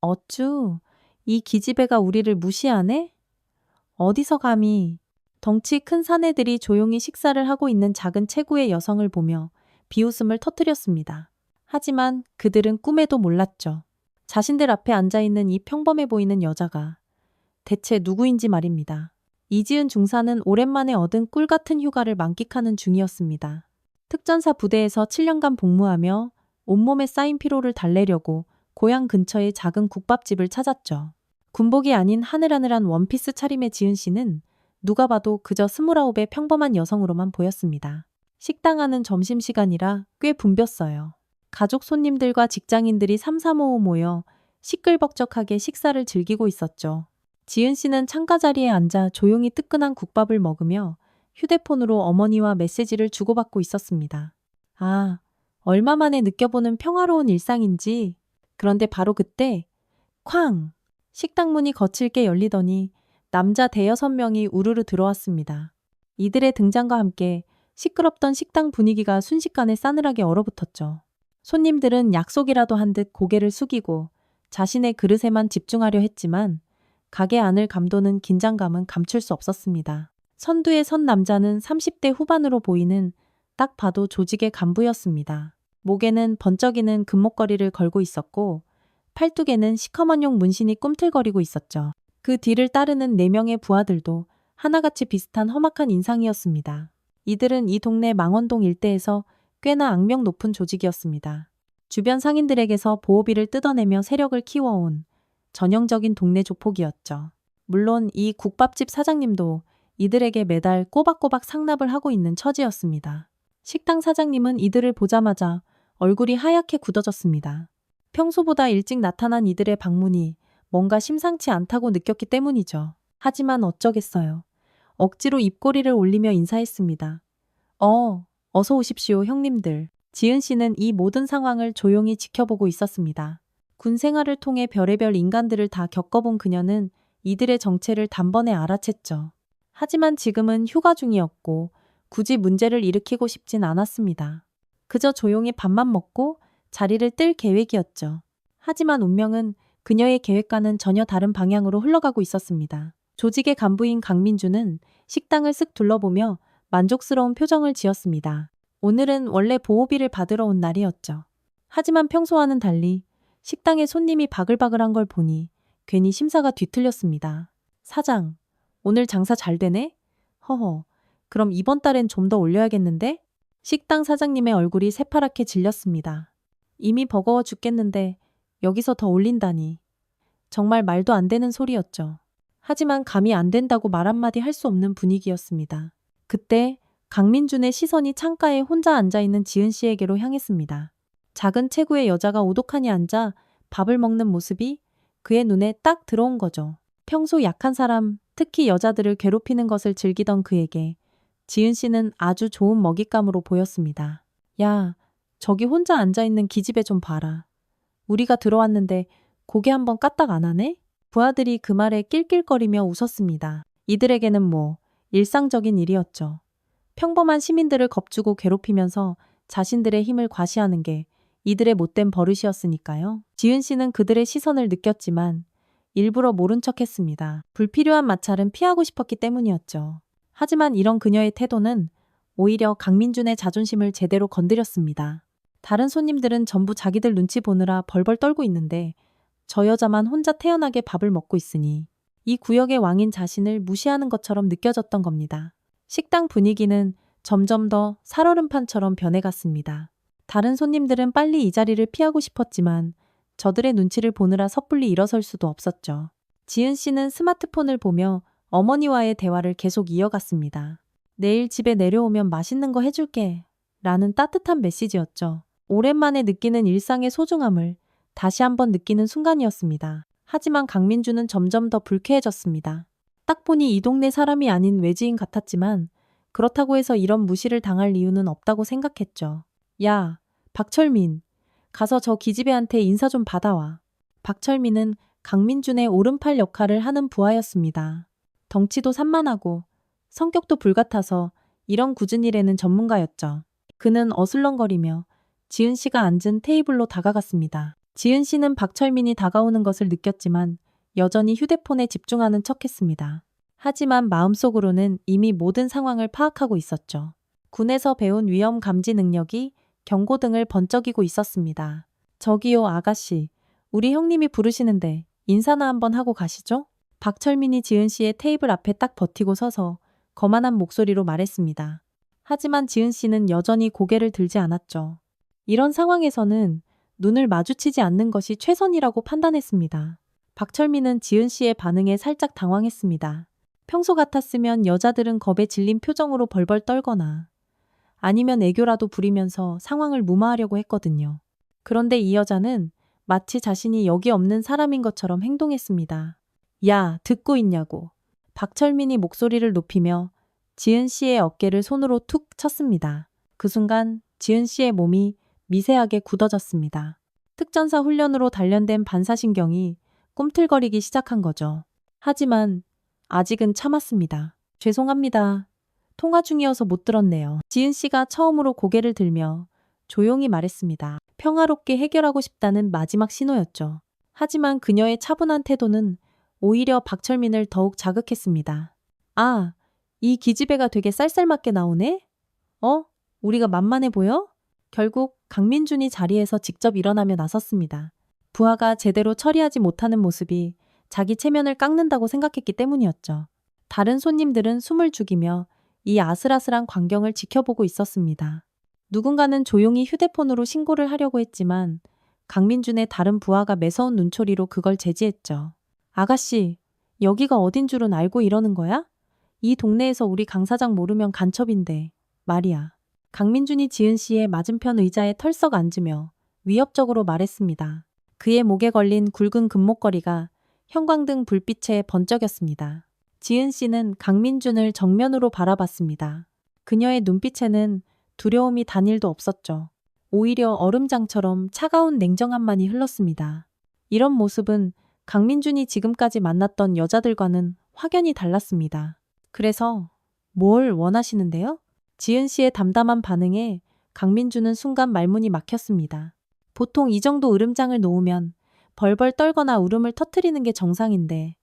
어쭈, 이 기집애가 우리를 무시하네? 어디서 감히. 덩치 큰 사내들이 조용히 식사를 하고 있는 작은 체구의 여성을 보며 비웃음을 터뜨렸습니다. 하지만 그들은 꿈에도 몰랐죠. 자신들 앞에 앉아있는 이 평범해 보이는 여자가 대체 누구인지 말입니다. 이지은 중사는 오랜만에 얻은 꿀 같은 휴가를 만끽하는 중이었습니다. 특전사 부대에서 7년간 복무하며 온몸에 쌓인 피로를 달래려고 고향 근처의 작은 국밥집을 찾았죠. 군복이 아닌 하늘하늘한 원피스 차림의 지은 씨는 누가 봐도 그저 29의 평범한 여성으로만 보였습니다. 식당 안은 점심시간이라 꽤 붐볐어요. 가족 손님들과 직장인들이 삼삼오오 모여 시끌벅적하게 식사를 즐기고 있었죠. 지은 씨는 창가 자리에 앉아 조용히 뜨끈한 국밥을 먹으며 휴대폰으로 어머니와 메시지를 주고받고 있었습니다. 아, 얼마 만에 느껴보는 평화로운 일상인지. 그런데 바로 그때 쾅! 식당 문이 거칠게 열리더니 남자 대여섯 명이 우르르 들어왔습니다. 이들의 등장과 함께 시끄럽던 식당 분위기가 순식간에 싸늘하게 얼어붙었죠. 손님들은 약속이라도 한 듯 고개를 숙이고 자신의 그릇에만 집중하려 했지만 가게 안을 감도는 긴장감은 감출 수 없었습니다. 선두에 선 남자는 30대 후반으로 보이는 딱 봐도 조직의 간부였습니다. 목에는 번쩍이는 금목걸이를 걸고 있었고 팔뚝에는 시커먼용 문신이 꿈틀거리고 있었죠. 그 뒤를 따르는 4명의 부하들도 하나같이 비슷한 험악한 인상이었습니다. 이들은 이 동네 망원동 일대에서 꽤나 악명 높은 조직이었습니다. 주변 상인들에게서 보호비를 뜯어내며 세력을 키워온 전형적인 동네 조폭이었죠. 물론 이 국밥집 사장님도 이들에게 매달 꼬박꼬박 상납을 하고 있는 처지였습니다. 식당 사장님은 이들을 보자마자 얼굴이 하얗게 굳어졌습니다. 평소보다 일찍 나타난 이들의 방문이 뭔가 심상치 않다고 느꼈기 때문이죠. 하지만 어쩌겠어요. 억지로 입꼬리를 올리며 인사했습니다. 어서 오십시오, 형님들. 지은 씨는 이 모든 상황을 조용히 지켜보고 있었습니다. 군 생활을 통해 별의별 인간들을 다 겪어본 그녀는 이들의 정체를 단번에 알아챘죠. 하지만 지금은 휴가 중이었고 굳이 문제를 일으키고 싶진 않았습니다. 그저 조용히 밥만 먹고 자리를 뜰 계획이었죠. 하지만 운명은 그녀의 계획과는 전혀 다른 방향으로 흘러가고 있었습니다. 조직의 간부인 강민주는 식당을 쓱 둘러보며 만족스러운 표정을 지었습니다. 오늘은 원래 보호비를 받으러 온 날이었죠. 하지만 평소와는 달리 식당에 손님이 바글바글한 걸 보니 괜히 심사가 뒤틀렸습니다. 사장, 오늘 장사 잘 되네? 허허, 그럼 이번 달엔 좀 더 올려야겠는데? 식당 사장님의 얼굴이 새파랗게 질렸습니다. 이미 버거워 죽겠는데 여기서 더 올린다니. 정말 말도 안 되는 소리였죠. 하지만 감히 안 된다고 말 한마디 할 수 없는 분위기였습니다. 그때 강민준의 시선이 창가에 혼자 앉아있는 지은 씨에게로 향했습니다. 작은 체구의 여자가 오독하니 앉아 밥을 먹는 모습이 그의 눈에 딱 들어온 거죠. 평소 약한 사람, 특히 여자들을 괴롭히는 것을 즐기던 그에게 지은 씨는 아주 좋은 먹잇감으로 보였습니다. 야, 저기 혼자 앉아있는 기집애 좀 봐라. 우리가 들어왔는데 고개 한번 까딱 안 하네? 부하들이 그 말에 낄낄거리며 웃었습니다. 이들에게는 뭐 일상적인 일이었죠. 평범한 시민들을 겁주고 괴롭히면서 자신들의 힘을 과시하는 게 이들의 못된 버릇이었으니까요. 지은 씨는 그들의 시선을 느꼈지만 일부러 모른 척했습니다. 불필요한 마찰은 피하고 싶었기 때문이었죠. 하지만 이런 그녀의 태도는 오히려 강민준의 자존심을 제대로 건드렸습니다. 다른 손님들은 전부 자기들 눈치 보느라 벌벌 떨고 있는데 저 여자만 혼자 태연하게 밥을 먹고 있으니 이 구역의 왕인 자신을 무시하는 것처럼 느껴졌던 겁니다. 식당 분위기는 점점 더 살얼음판처럼 변해갔습니다. 다른 손님들은 빨리 이 자리를 피하고 싶었지만 저들의 눈치를 보느라 섣불리 일어설 수도 없었죠. 지은 씨는 스마트폰을 보며 어머니와의 대화를 계속 이어갔습니다. 내일 집에 내려오면 맛있는 거 해줄게. 라는 따뜻한 메시지였죠. 오랜만에 느끼는 일상의 소중함을 다시 한번 느끼는 순간이었습니다. 하지만 강민주는 점점 더 불쾌해졌습니다. 딱 보니 이 동네 사람이 아닌 외지인 같았지만 그렇다고 해서 이런 무시를 당할 이유는 없다고 생각했죠. 야, 박철민. 가서 저 기집애한테 인사 좀 받아와. 박철민은 강민준의 오른팔 역할을 하는 부하였습니다. 덩치도 산만하고 성격도 불같아서 이런 굳은 일에는 전문가였죠. 그는 어슬렁거리며 지은 씨가 앉은 테이블로 다가갔습니다. 지은 씨는 박철민이 다가오는 것을 느꼈지만 여전히 휴대폰에 집중하는 척했습니다. 하지만 마음속으로는 이미 모든 상황을 파악하고 있었죠. 군에서 배운 위험 감지 능력이 경고등을 번쩍이고 있었습니다. 저기요, 아가씨. 우리 형님이 부르시는데 인사나 한번 하고 가시죠? 박철민이 지은 씨의 테이블 앞에 딱 버티고 서서 거만한 목소리로 말했습니다. 하지만 지은 씨는 여전히 고개를 들지 않았죠. 이런 상황에서는 눈을 마주치지 않는 것이 최선이라고 판단했습니다. 박철민은 지은 씨의 반응에 살짝 당황했습니다. 평소 같았으면 여자들은 겁에 질린 표정으로 벌벌 떨거나 아니면 애교라도 부리면서 상황을 무마하려고 했거든요. 그런데 이 여자는 마치 자신이 여기 없는 사람인 것처럼 행동했습니다. 야, 듣고 있냐고. 박철민이 목소리를 높이며 지은 씨의 어깨를 손으로 툭 쳤습니다. 그 순간 지은 씨의 몸이 미세하게 굳어졌습니다. 특전사 훈련으로 단련된 반사신경이 꿈틀거리기 시작한 거죠. 하지만 아직은 참았습니다. 죄송합니다. 통화 중이어서 못 들었네요. 지은 씨가 처음으로 고개를 들며 조용히 말했습니다. 평화롭게 해결하고 싶다는 마지막 신호였죠. 하지만 그녀의 차분한 태도는 오히려 박철민을 더욱 자극했습니다. 아, 이 기집애가 되게 쌀쌀맞게 나오네? 우리가 만만해 보여? 결국 강민준이 자리에서 직접 일어나며 나섰습니다. 부하가 제대로 처리하지 못하는 모습이 자기 체면을 깎는다고 생각했기 때문이었죠. 다른 손님들은 숨을 죽이며 이 아슬아슬한 광경을 지켜보고 있었습니다. 누군가는 조용히 휴대폰으로 신고를 하려고 했지만 강민준의 다른 부하가 매서운 눈초리로 그걸 제지했죠. 아가씨, 여기가 어딘 줄은 알고 이러는 거야? 이 동네에서 우리 강 사장 모르면 간첩인데 말이야. 강민준이 지은 씨의 맞은편 의자에 털썩 앉으며 위협적으로 말했습니다. 그의 목에 걸린 굵은 금목걸이가 형광등 불빛에 번쩍였습니다. 지은 씨는 강민준을 정면으로 바라봤습니다. 그녀의 눈빛에는 두려움이 단일도 없었죠. 오히려 얼음장처럼 차가운 냉정함만이 흘렀습니다. 이런 모습은 강민준이 지금까지 만났던 여자들과는 확연히 달랐습니다. 그래서 뭘 원하시는데요? 지은 씨의 담담한 반응에 강민준은 순간 말문이 막혔습니다. 보통 이 정도 으름장을 놓으면 벌벌 떨거나 울음을 터뜨리는 게 정상인데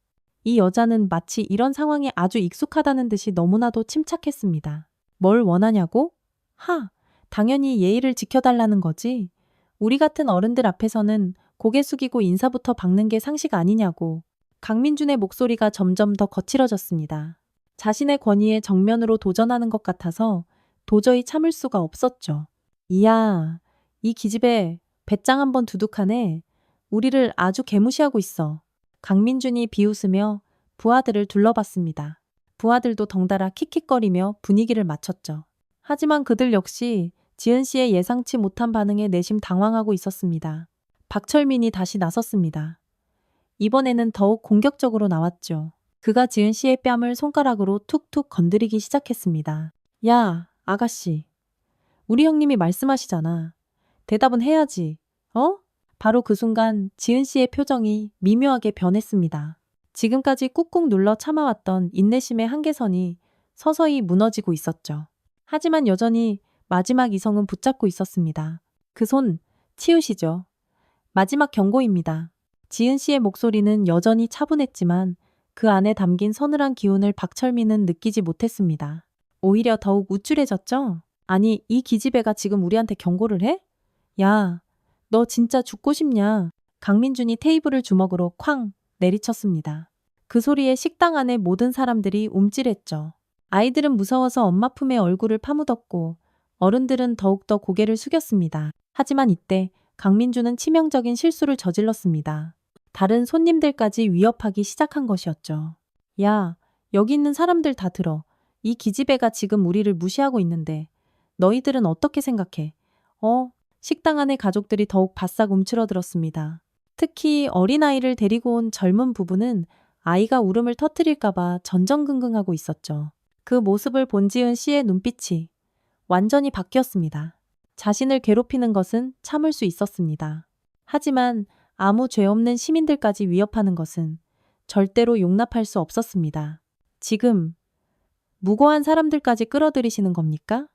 이 여자는 마치 이런 상황에 아주 익숙하다는 듯이 너무나도 침착했습니다. 뭘 원하냐고? 당연히 예의를 지켜달라는 거지. 우리 같은 어른들 앞에서는 고개 숙이고 인사부터 박는 게 상식 아니냐고. 강민준의 목소리가 점점 더 거칠어졌습니다. 자신의 권위에 정면으로 도전하는 것 같아서 도저히 참을 수가 없었죠. 이야, 이 기집애 배짱 한번 두둑하네. 우리를 아주 개무시하고 있어. 강민준이 비웃으며 부하들을 둘러봤습니다. 부하들도 덩달아 킥킥거리며 분위기를 맞췄죠. 하지만 그들 역시 지은 씨의 예상치 못한 반응에 내심 당황하고 있었습니다. 박철민이 다시 나섰습니다. 이번에는 더욱 공격적으로 나왔죠. 그가 지은 씨의 뺨을 손가락으로 툭툭 건드리기 시작했습니다. 야, 아가씨. 우리 형님이 말씀하시잖아. 대답은 해야지. 바로 그 순간 지은 씨의 표정이 미묘하게 변했습니다. 지금까지 꾹꾹 눌러 참아왔던 인내심의 한계선이 서서히 무너지고 있었죠. 하지만 여전히 마지막 이성은 붙잡고 있었습니다. 그 손 치우시죠. 마지막 경고입니다. 지은 씨의 목소리는 여전히 차분했지만 그 안에 담긴 서늘한 기운을 박철민은 느끼지 못했습니다. 오히려 더욱 우쭐해졌죠? 아니, 이 기집애가 지금 우리한테 경고를 해? 야, 너 진짜 죽고 싶냐? 강민준이 테이블을 주먹으로 쾅 내리쳤습니다. 그 소리에 식당 안의 모든 사람들이 움찔했죠. 아이들은 무서워서 엄마 품에 얼굴을 파묻었고 어른들은 더욱더 고개를 숙였습니다. 하지만 이때 강민준은 치명적인 실수를 저질렀습니다. 다른 손님들까지 위협하기 시작한 것이었죠. 야, 여기 있는 사람들 다 들어. 이 기집애가 지금 우리를 무시하고 있는데 너희들은 어떻게 생각해? 식당 안의 가족들이 더욱 바싹 움츠러들었습니다. 특히 어린아이를 데리고 온 젊은 부부는 아이가 울음을 터뜨릴까봐 전전긍긍하고 있었죠. 그 모습을 본 지은 씨의 눈빛이 완전히 바뀌었습니다. 자신을 괴롭히는 것은 참을 수 있었습니다. 하지만 아무 죄 없는 시민들까지 위협하는 것은 절대로 용납할 수 없었습니다. 지금 무고한 사람들까지 끌어들이시는 겁니까?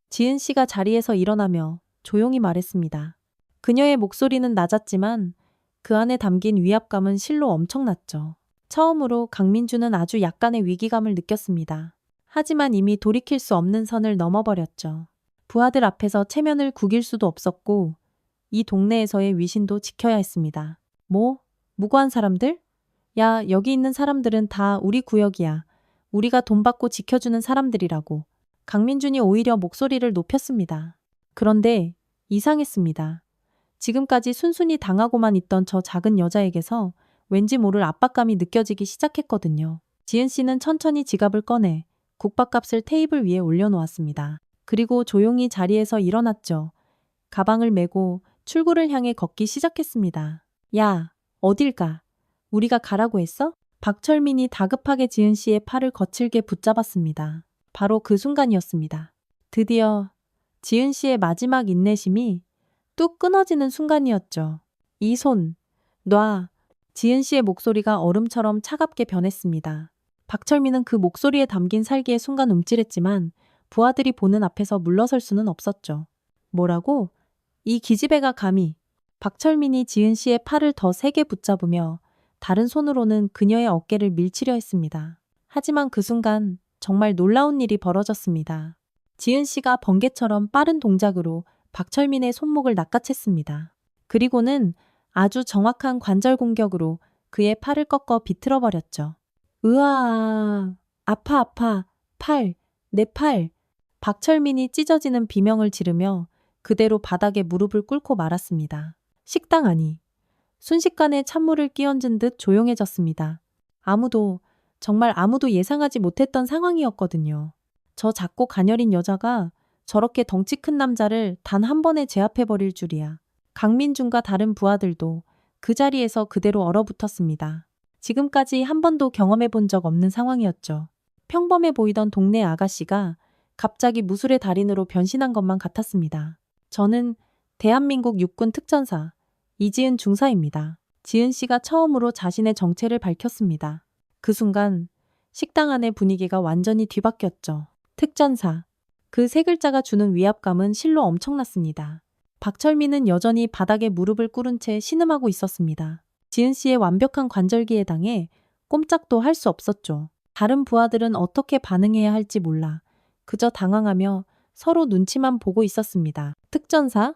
지은 씨가 자리에서 일어나며 조용히 말했습니다. 그녀의 목소리는 낮았지만 그 안에 담긴 위압감은 실로 엄청났죠. 처음으로 강민주는 아주 약간의 위기감을 느꼈습니다. 하지만 이미 돌이킬 수 없는 선을 넘어버렸죠. 부하들 앞에서 체면을 구길 수도 없었고 이 동네에서의 위신도 지켜야 했습니다. 뭐? 무고한 사람들? 야, 여기 있는 사람들은 다 우리 구역이야. 우리가 돈 받고 지켜주는 사람들이라고. 강민준이 오히려 목소리를 높였습니다. 그런데 이상했습니다. 지금까지 순순히 당하고만 있던 저 작은 여자에게서 왠지 모를 압박감이 느껴지기 시작했거든요. 지은 씨는 천천히 지갑을 꺼내 국밥값을 테이블 위에 올려놓았습니다. 그리고 조용히 자리에서 일어났죠. 가방을 메고 출구를 향해 걷기 시작했습니다. 야, 어딜 가? 우리가 가라고 했어? 박철민이 다급하게 지은 씨의 팔을 거칠게 붙잡았습니다. 바로 그 순간이었습니다. 드디어 지은 씨의 마지막 인내심이 뚝 끊어지는 순간이었죠. 이 손, 놔. 지은 씨의 목소리가 얼음처럼 차갑게 변했습니다. 박철민은 그 목소리에 담긴 살기에 순간 움찔했지만 부하들이 보는 앞에서 물러설 수는 없었죠. 뭐라고? 이 기집애가 감히. 박철민이 지은 씨의 팔을 더 세게 붙잡으며 다른 손으로는 그녀의 어깨를 밀치려 했습니다. 하지만 그 순간 정말 놀라운 일이 벌어졌습니다. 지은 씨가 번개처럼 빠른 동작으로 박철민의 손목을 낚아챘습니다. 그리고는 아주 정확한 관절 공격으로 그의 팔을 꺾어 비틀어 버렸죠. 으아, 아파 아파, 팔, 내 팔. 박철민이 찢어지는 비명을 지르며 그대로 바닥에 무릎을 꿇고 말았습니다. 식당 안이 순식간에 찬물을 끼얹은 듯 조용해졌습니다. 정말 아무도 예상하지 못했던 상황이었거든요. 저 작고 가녀린 여자가 저렇게 덩치 큰 남자를 단 한 번에 제압해버릴 줄이야. 강민준과 다른 부하들도 그 자리에서 그대로 얼어붙었습니다. 지금까지 한 번도 경험해 본 적 없는 상황이었죠. 평범해 보이던 동네 아가씨가 갑자기 무술의 달인으로 변신한 것만 같았습니다. 저는 대한민국 육군 특전사 이지은 중사입니다. 지은 씨가 처음으로 자신의 정체를 밝혔습니다. 그 순간 식당 안의 분위기가 완전히 뒤바뀌었죠. 특전사. 그 세 글자가 주는 위압감은 실로 엄청났습니다. 박철민은 여전히 바닥에 무릎을 꿇은 채 신음하고 있었습니다. 지은 씨의 완벽한 관절기에 당해 꼼짝도 할 수 없었죠. 다른 부하들은 어떻게 반응해야 할지 몰라 그저 당황하며 서로 눈치만 보고 있었습니다. 특전사?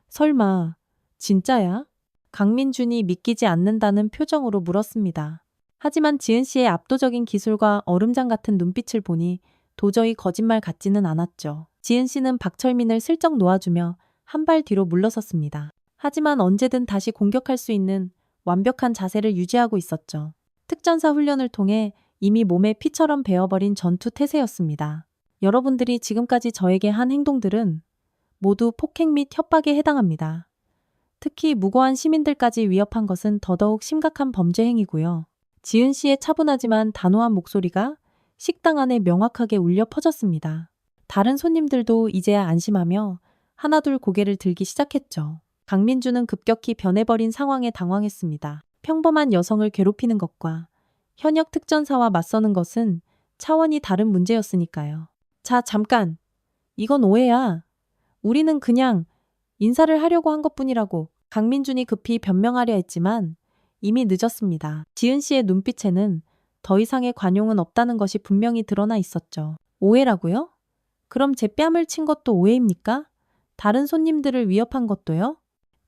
설마 진짜야? 강민준이 믿기지 않는다는 표정으로 물었습니다. 하지만 지은 씨의 압도적인 기술과 얼음장 같은 눈빛을 보니 도저히 거짓말 같지는 않았죠. 지은 씨는 박철민을 슬쩍 놓아주며 한 발 뒤로 물러섰습니다. 하지만 언제든 다시 공격할 수 있는 완벽한 자세를 유지하고 있었죠. 특전사 훈련을 통해 이미 몸에 피처럼 배어버린 전투 태세였습니다. 여러분들이 지금까지 저에게 한 행동들은 모두 폭행 및 협박에 해당합니다. 특히 무고한 시민들까지 위협한 것은 더더욱 심각한 범죄 행위고요. 지은 씨의 차분하지만 단호한 목소리가 식당 안에 명확하게 울려 퍼졌습니다. 다른 손님들도 이제야 안심하며 하나둘 고개를 들기 시작했죠. 강민주는 급격히 변해버린 상황에 당황했습니다. 평범한 여성을 괴롭히는 것과 현역 특전사와 맞서는 것은 차원이 다른 문제였으니까요. 자, 잠깐. 이건 오해야. 우리는 그냥 인사를 하려고 한 것뿐이라고. 강민준이 급히 변명하려 했지만 이미 늦었습니다. 지은 씨의 눈빛에는 더 이상의 관용은 없다는 것이 분명히 드러나 있었죠. 오해라고요? 그럼 제 뺨을 친 것도 오해입니까? 다른 손님들을 위협한 것도요?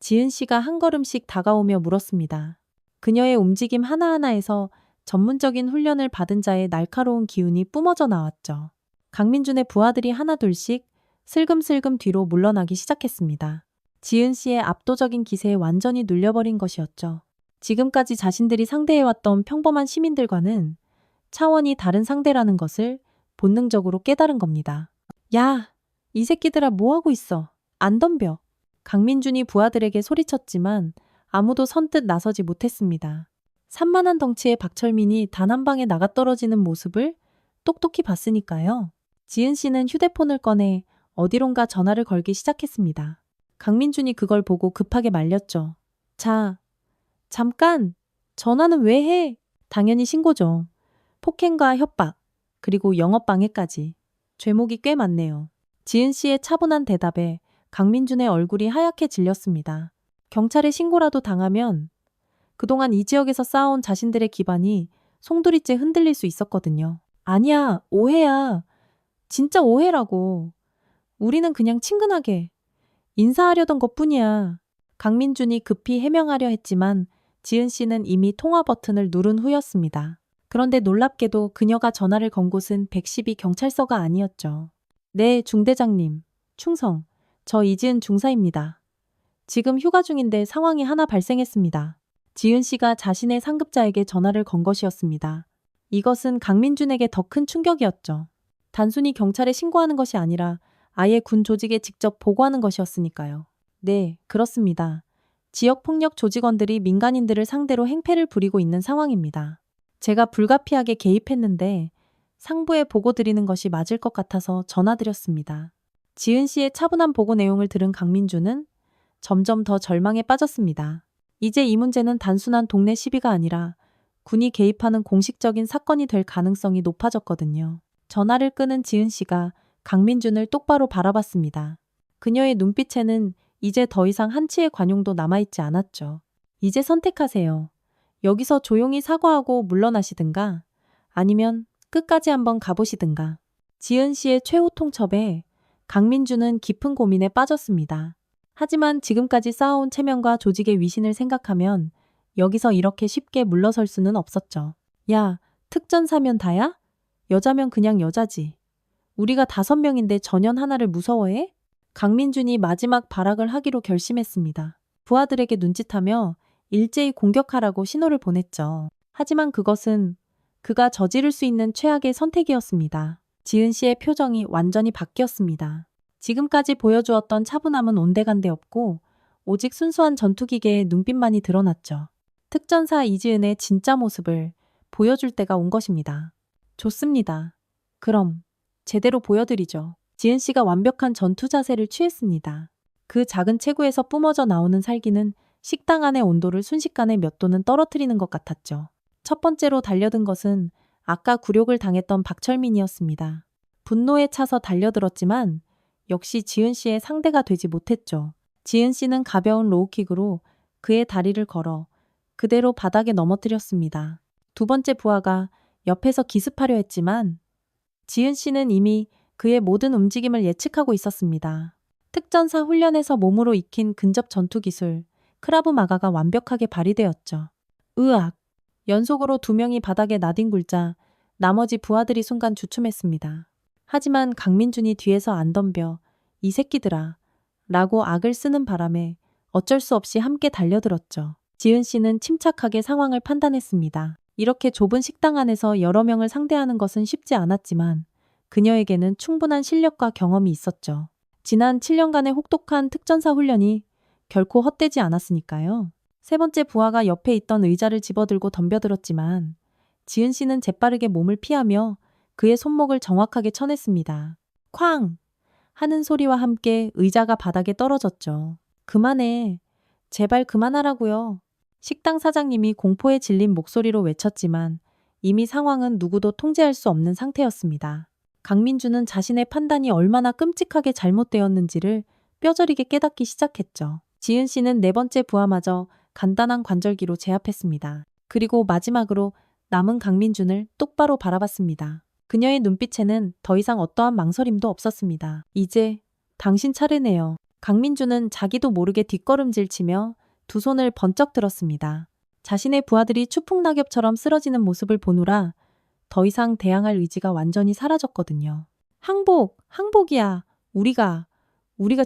지은 씨가 한 걸음씩 다가오며 물었습니다. 그녀의 움직임 하나하나에서 전문적인 훈련을 받은 자의 날카로운 기운이 뿜어져 나왔죠. 강민준의 부하들이 하나둘씩 슬금슬금 뒤로 물러나기 시작했습니다. 지은 씨의 압도적인 기세에 완전히 눌려버린 것이었죠. 지금까지 자신들이 상대해왔던 평범한 시민들과는 차원이 다른 상대라는 것을 본능적으로 깨달은 겁니다. 야, 이 새끼들아 뭐하고 있어? 안 덤벼. 강민준이 부하들에게 소리쳤지만 아무도 선뜻 나서지 못했습니다. 산만한 덩치의 박철민이 단 한 방에 나가떨어지는 모습을 똑똑히 봤으니까요. 지은 씨는 휴대폰을 꺼내 어디론가 전화를 걸기 시작했습니다. 강민준이 그걸 보고 급하게 말렸죠. 자, 잠깐! 전화는 왜 해? 당연히 신고죠. 폭행과 협박, 그리고 영업방해까지. 죄목이 꽤 많네요. 지은 씨의 차분한 대답에 강민준의 얼굴이 하얗게 질렸습니다. 경찰에 신고라도 당하면 그동안 이 지역에서 쌓아온 자신들의 기반이 송두리째 흔들릴 수 있었거든요. 아니야, 오해야. 진짜 오해라고. 우리는 그냥 친근하게 인사하려던 것뿐이야. 강민준이 급히 해명하려 했지만 지은 씨는 이미 통화 버튼을 누른 후였습니다. 그런데 놀랍게도 그녀가 전화를 건 곳은 112 경찰서가 아니었죠. 네, 중대장님. 충성. 저 이지은 중사입니다. 지금 휴가 중인데 상황이 하나 발생했습니다. 지은 씨가 자신의 상급자에게 전화를 건 것이었습니다. 이것은 강민준에게 더 큰 충격이었죠. 단순히 경찰에 신고하는 것이 아니라 아예 군 조직에 직접 보고하는 것이었으니까요. 네, 그렇습니다. 지역 폭력 조직원들이 민간인들을 상대로 행패를 부리고 있는 상황입니다. 제가 불가피하게 개입했는데 상부에 보고 드리는 것이 맞을 것 같아서 전화드렸습니다. 지은 씨의 차분한 보고 내용을 들은 강민주는 점점 더 절망에 빠졌습니다. 이제 이 문제는 단순한 동네 시비가 아니라 군이 개입하는 공식적인 사건이 될 가능성이 높아졌거든요. 전화를 끊은 지은 씨가 강민준을 똑바로 바라봤습니다. 그녀의 눈빛에는 이제 더 이상 한치의 관용도 남아있지 않았죠. 이제 선택하세요. 여기서 조용히 사과하고 물러나시든가 아니면 끝까지 한번 가보시든가. 지은 씨의 최후 통첩에 강민준은 깊은 고민에 빠졌습니다. 하지만 지금까지 쌓아온 체면과 조직의 위신을 생각하면 여기서 이렇게 쉽게 물러설 수는 없었죠. 야, 특전사면 다야? 여자면 그냥 여자지. 우리가 5명인데 전연 하나를 무서워해? 강민준이 마지막 발악을 하기로 결심했습니다. 부하들에게 눈짓하며 일제히 공격하라고 신호를 보냈죠. 하지만 그것은 그가 저지를 수 있는 최악의 선택이었습니다. 지은 씨의 표정이 완전히 바뀌었습니다. 지금까지 보여주었던 차분함은 온데간데 없고 오직 순수한 전투기계의 눈빛만이 드러났죠. 특전사 이지은의 진짜 모습을 보여줄 때가 온 것입니다. 좋습니다. 그럼 제대로 보여드리죠. 지은 씨가 완벽한 전투 자세를 취했습니다. 그 작은 체구에서 뿜어져 나오는 살기는 식당 안의 온도를 순식간에 몇 도는 떨어뜨리는 것 같았죠. 첫 번째로 달려든 것은 아까 굴욕을 당했던 박철민이었습니다. 분노에 차서 달려들었지만 역시 지은 씨의 상대가 되지 못했죠. 지은 씨는 가벼운 로우킥으로 그의 다리를 걸어 그대로 바닥에 넘어뜨렸습니다. 두 번째 부하가 옆에서 기습하려 했지만 지은 씨는 이미 그의 모든 움직임을 예측하고 있었습니다. 특전사 훈련에서 몸으로 익힌 근접 전투 기술, 크라브 마가가 완벽하게 발휘되었죠. 으악! 연속으로 2명이 바닥에 나뒹굴자 나머지 부하들이 순간 주춤했습니다. 하지만 강민준이 뒤에서 안 덤벼 이 새끼들아 라고 악을 쓰는 바람에 어쩔 수 없이 함께 달려들었죠. 지은 씨는 침착하게 상황을 판단했습니다. 이렇게 좁은 식당 안에서 여러 명을 상대하는 것은 쉽지 않았지만 그녀에게는 충분한 실력과 경험이 있었죠. 지난 7년간의 혹독한 특전사 훈련이 결코 헛되지 않았으니까요. 세 번째 부하가 옆에 있던 의자를 집어들고 덤벼들었지만 지은 씨는 재빠르게 몸을 피하며 그의 손목을 정확하게 쳐냈습니다. 쾅! 하는 소리와 함께 의자가 바닥에 떨어졌죠. 그만해. 제발 그만하라고요. 식당 사장님이 공포에 질린 목소리로 외쳤지만 이미 상황은 누구도 통제할 수 없는 상태였습니다. 강민주는 자신의 판단이 얼마나 끔찍하게 잘못되었는지를 뼈저리게 깨닫기 시작했죠. 지은 씨는 네 번째 부하마저 간단한 관절기로 제압했습니다. 그리고 마지막으로 남은 강민준을 똑바로 바라봤습니다. 그녀의 눈빛에는 더 이상 어떠한 망설임도 없었습니다. 이제 당신 차례네요. 강민준은 자기도 모르게 뒷걸음질치며 두 손을 번쩍 들었습니다. 자신의 부하들이 추풍낙엽처럼 쓰러지는 모습을 보느라 더 이상 대항할 의지가 완전히 사라졌거든요. 항복! 항복이야! 우리가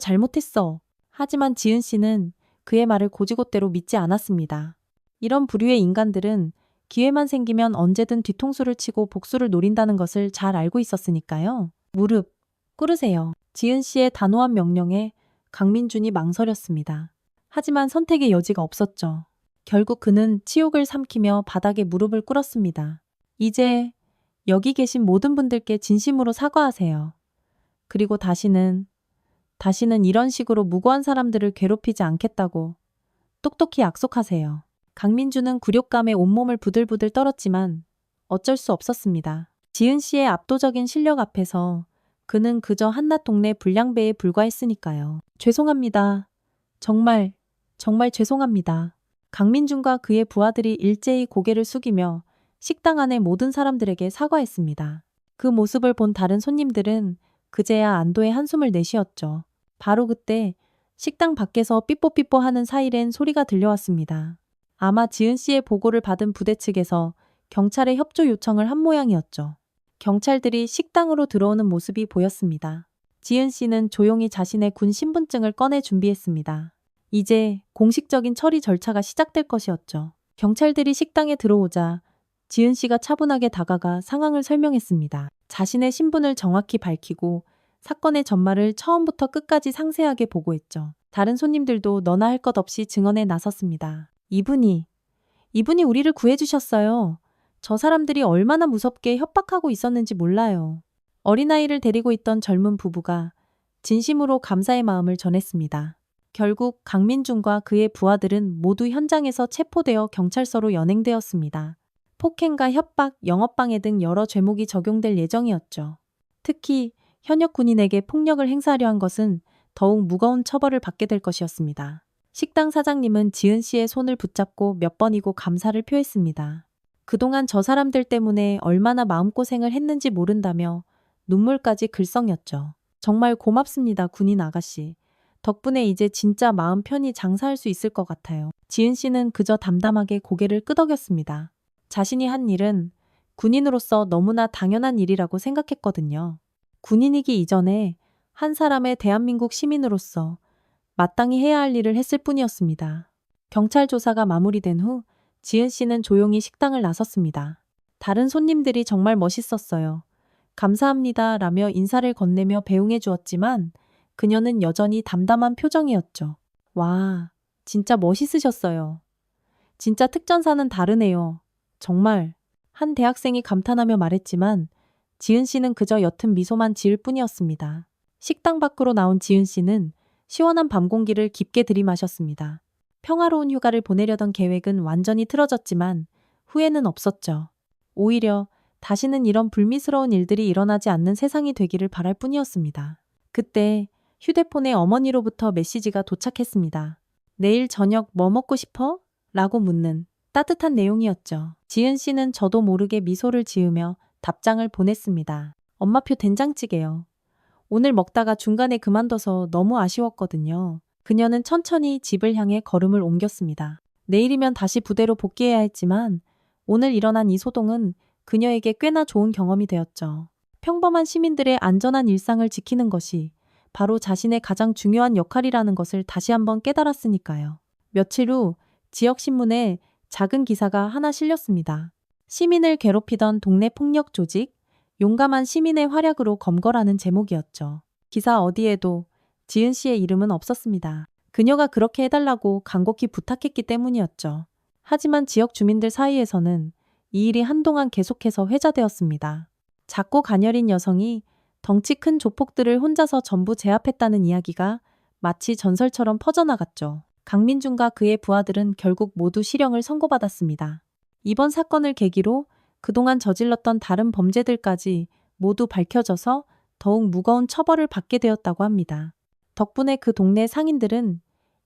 잘못했어. 하지만 지은 씨는 그의 말을 고지곳대로 믿지 않았습니다. 이런 부류의 인간들은 기회만 생기면 언제든 뒤통수를 치고 복수를 노린다는 것을 잘 알고 있었으니까요. 무릎 꿇으세요. 지은 씨의 단호한 명령에 강민준이 망설였습니다. 하지만 선택의 여지가 없었죠. 결국 그는 치욕을 삼키며 바닥에 무릎을 꿇었습니다. 이제 여기 계신 모든 분들께 진심으로 사과하세요. 그리고 다시는 이런 식으로 무고한 사람들을 괴롭히지 않겠다고 똑똑히 약속하세요. 강민주는 굴욕감에 온몸을 부들부들 떨었지만 어쩔 수 없었습니다. 지은 씨의 압도적인 실력 앞에서 그는 그저 한낱 동네 불량배에 불과했으니까요. 죄송합니다. 정말 죄송합니다. 강민준과 그의 부하들이 일제히 고개를 숙이며 식당 안의 모든 사람들에게 사과했습니다. 그 모습을 본 다른 손님들은 그제야 안도의 한숨을 내쉬었죠. 바로 그때 식당 밖에서 삐뽀삐뽀 하는 사이렌 소리가 들려왔습니다. 아마 지은 씨의 보고를 받은 부대 측에서 경찰에 협조 요청을 한 모양이었죠. 경찰들이 식당으로 들어오는 모습이 보였습니다. 지은 씨는 조용히 자신의 군 신분증을 꺼내 준비했습니다. 이제 공식적인 처리 절차가 시작될 것이었죠. 경찰들이 식당에 들어오자 지은 씨가 차분하게 다가가 상황을 설명했습니다. 자신의 신분을 정확히 밝히고 사건의 전말을 처음부터 끝까지 상세하게 보고했죠. 다른 손님들도 너나 할 것 없이 증언에 나섰습니다. 이분이 우리를 구해주셨어요. 저 사람들이 얼마나 무섭게 협박하고 있었는지 몰라요. 어린아이를 데리고 있던 젊은 부부가 진심으로 감사의 마음을 전했습니다. 결국 강민준과 그의 부하들은 모두 현장에서 체포되어 경찰서로 연행되었습니다. 폭행과 협박, 영업방해 등 여러 죄목이 적용될 예정이었죠. 특히 현역 군인에게 폭력을 행사하려 한 것은 더욱 무거운 처벌을 받게 될 것이었습니다. 식당 사장님은 지은 씨의 손을 붙잡고 몇 번이고 감사를 표했습니다. 그동안 저 사람들 때문에 얼마나 마음고생을 했는지 모른다며 눈물까지 글썽였죠. 정말 고맙습니다, 군인 아가씨. 덕분에 이제 진짜 마음 편히 장사할 수 있을 것 같아요. 지은 씨는 그저 담담하게 고개를 끄덕였습니다. 자신이 한 일은 군인으로서 너무나 당연한 일이라고 생각했거든요. 군인이기 이전에 한 사람의 대한민국 시민으로서 마땅히 해야 할 일을 했을 뿐이었습니다. 경찰 조사가 마무리된 후 지은 씨는 조용히 식당을 나섰습니다. 다른 손님들이 정말 멋있었어요. 감사합니다 라며 인사를 건네며 배웅해 주었지만 그녀는 여전히 담담한 표정이었죠. 와, 진짜 멋있으셨어요. 진짜 특전사는 다르네요. 정말. 한 대학생이 감탄하며 말했지만 지은 씨는 그저 옅은 미소만 지을 뿐이었습니다. 식당 밖으로 나온 지은 씨는 시원한 밤 공기를 깊게 들이마셨습니다. 평화로운 휴가를 보내려던 계획은 완전히 틀어졌지만 후회는 없었죠. 오히려 다시는 이런 불미스러운 일들이 일어나지 않는 세상이 되기를 바랄 뿐이었습니다. 그때 휴대폰에 어머니로부터 메시지가 도착했습니다. 내일 저녁 뭐 먹고 싶어? 라고 묻는 따뜻한 내용이었죠. 지은 씨는 저도 모르게 미소를 지으며 답장을 보냈습니다. 엄마표 된장찌개요. 오늘 먹다가 중간에 그만둬서 너무 아쉬웠거든요. 그녀는 천천히 집을 향해 걸음을 옮겼습니다. 내일이면 다시 부대로 복귀해야 했지만 오늘 일어난 이 소동은 그녀에게 꽤나 좋은 경험이 되었죠. 평범한 시민들의 안전한 일상을 지키는 것이 바로 자신의 가장 중요한 역할이라는 것을 다시 한번 깨달았으니까요. 며칠 후 지역신문에 작은 기사가 하나 실렸습니다. 시민을 괴롭히던 동네 폭력 조직, 용감한 시민의 활약으로 검거라는 제목이었죠. 기사 어디에도 지은 씨의 이름은 없었습니다. 그녀가 그렇게 해달라고 간곡히 부탁했기 때문이었죠. 하지만 지역 주민들 사이에서는 이 일이 한동안 계속해서 회자되었습니다. 작고 가녀린 여성이 덩치 큰 조폭들을 혼자서 전부 제압했다는 이야기가 마치 전설처럼 퍼져나갔죠. 강민준과 그의 부하들은 결국 모두 실형을 선고받았습니다. 이번 사건을 계기로 그동안 저질렀던 다른 범죄들까지 모두 밝혀져서 더욱 무거운 처벌을 받게 되었다고 합니다. 덕분에 그 동네 상인들은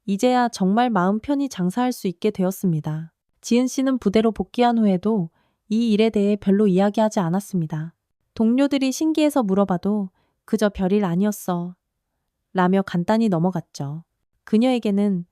이제야 정말 마음 편히 장사할 수 있게 되었습니다. 지은 씨는 부대로 복귀한 후에도 이 일에 대해 별로 이야기하지 않았습니다. 동료들이 신기해서 물어봐도 그저 별일 아니었어 라며 간단히 넘어갔죠. 그녀에게는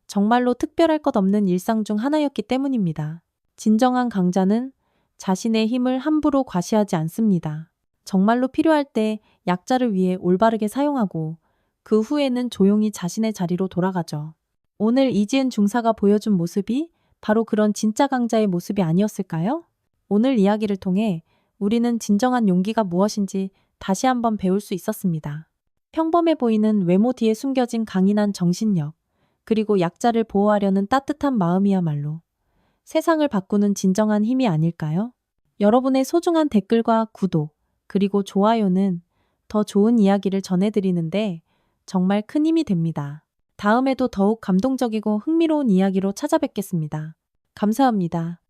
정말로 특별할 것 없는 일상 중 하나였기 때문입니다. 진정한 강자는 자신의 힘을 함부로 과시하지 않습니다. 정말로 필요할 때 약자를 위해 올바르게 사용하고 그 후에는 조용히 자신의 자리로 돌아가죠. 오늘 이지은 중사가 보여준 모습이 바로 그런 진짜 강자의 모습이 아니었을까요? 오늘 이야기를 통해 우리는 진정한 용기가 무엇인지 다시 한번 배울 수 있었습니다. 평범해 보이는 외모 뒤에 숨겨진 강인한 정신력, 그리고 약자를 보호하려는 따뜻한 마음이야말로 세상을 바꾸는 진정한 힘이 아닐까요? 여러분의 소중한 댓글과 구독, 그리고 좋아요는 더 좋은 이야기를 전해드리는데 정말 큰 힘이 됩니다. 다음에도 더욱 감동적이고 흥미로운 이야기로 찾아뵙겠습니다. 감사합니다.